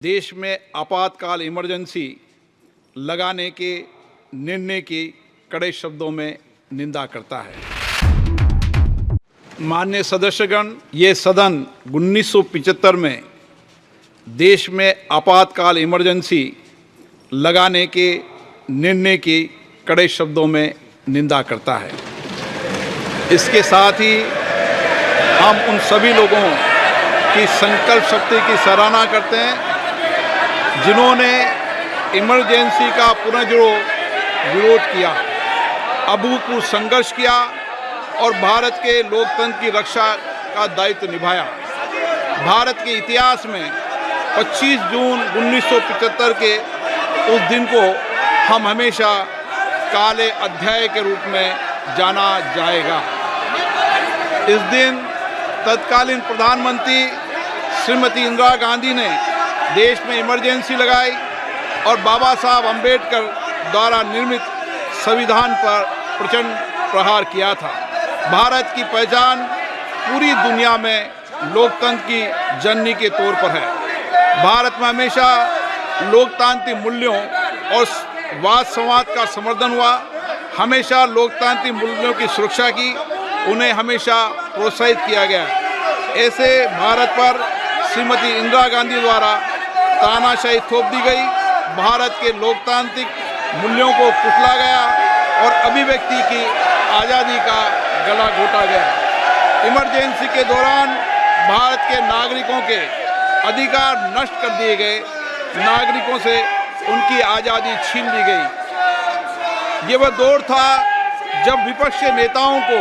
देश में आपातकाल इमरजेंसी लगाने के निर्णय की कड़े शब्दों में निंदा करता है। माननीय सदस्यगण, ये सदन 1975 में देश में आपातकाल इमरजेंसी लगाने के निर्णय की कड़े शब्दों में निंदा करता है। इसके साथ ही हम उन सभी लोगों की संकल्प शक्ति की सराहना करते हैं जिन्होंने इमरजेंसी का पुनर्विरोध विरोध किया, अभूतपूर्व संघर्ष किया और भारत के लोकतंत्र की रक्षा का दायित्व निभाया। भारत के इतिहास में 25 जून 1975 के उस दिन को हम हमेशा काले अध्याय के रूप में जाना जाएगा। इस दिन तत्कालीन प्रधानमंत्री श्रीमती इंदिरा गांधी ने देश में इमरजेंसी लगाई और बाबा साहब अम्बेडकर द्वारा निर्मित संविधान पर प्रचंड प्रहार किया था। भारत की पहचान पूरी दुनिया में लोकतंत्र की जननी के तौर पर है। भारत में हमेशा लोकतांत्रिक मूल्यों और वाद संवाद का समर्थन हुआ, हमेशा लोकतांत्रिक मूल्यों की सुरक्षा की, उन्हें हमेशा प्रोत्साहित किया गया। ऐसे भारत पर श्रीमती इंदिरा गांधी द्वारा तानाशाही थोप दी गई, भारत के लोकतांत्रिक मूल्यों को कुचला गया और अभिव्यक्ति की आज़ादी का गला घोटा गया। इमरजेंसी के दौरान भारत के नागरिकों के अधिकार नष्ट कर दिए गए, नागरिकों से उनकी आज़ादी छीन ली गई। ये वह दौर था जब विपक्ष के नेताओं को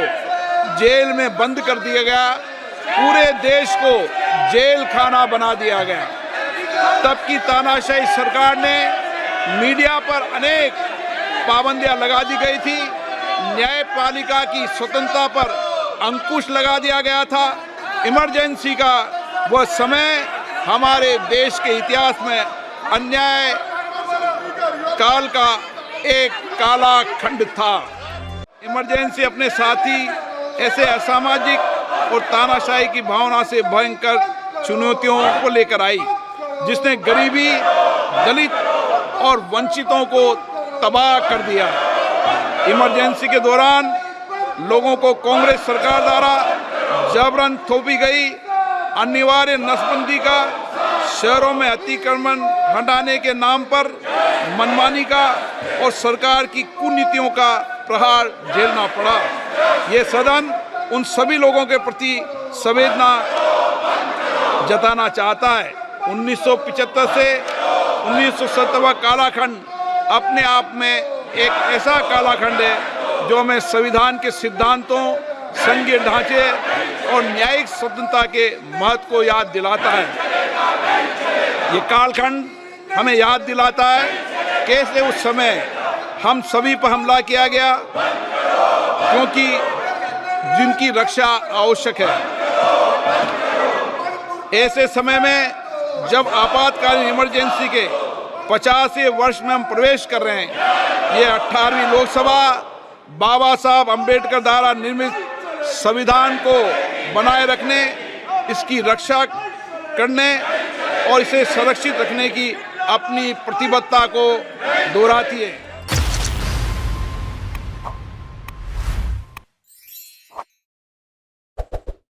जेल में बंद कर दिया गया, पूरे देश को जेल खाना बना दिया गया। तब की तानाशाही सरकार ने मीडिया पर अनेक पाबंदियां लगा दी गई थी, न्यायपालिका की स्वतंत्रता पर अंकुश लगा दिया गया था। इमरजेंसी का वह समय हमारे देश के इतिहास में अन्याय काल का एक काला खंड था। इमरजेंसी अपने साथी ऐसे असामाजिक और तानाशाही की भावना से भयंकर चुनौतियों को लेकर आई, जिसने गरीबी, दलित और वंचितों को तबाह कर दिया। इमरजेंसी के दौरान लोगों को कांग्रेस सरकार द्वारा जबरन थोपी गई अनिवार्य नसबंदी का, शहरों में अतिक्रमण हटाने के नाम पर मनमानी का और सरकार की कुनीतियों का प्रहार झेलना पड़ा। ये सदन उन सभी लोगों के प्रति संवेदना जताना चाहता है। 1975 से 1970 कालाखंड अपने आप में एक ऐसा कालाखंड है जो हमें संविधान के सिद्धांतों, संघीय ढांचे और न्यायिक स्वतंत्रता के महत्व को याद दिलाता है। ये कालखंड हमें याद दिलाता है कैसे उस समय हम सभी पर हमला किया गया, क्योंकि जिनकी रक्षा आवश्यक है। ऐसे समय में जब आपातकालीन इमरजेंसी के 50वें वर्ष में हम प्रवेश कर रहे हैं, ये 18वीं लोकसभा बाबा साहब अम्बेडकर द्वारा निर्मित संविधान को बनाए रखने, इसकी रक्षा करने और इसे संरक्षित रखने की अपनी प्रतिबद्धता को दोहराती है।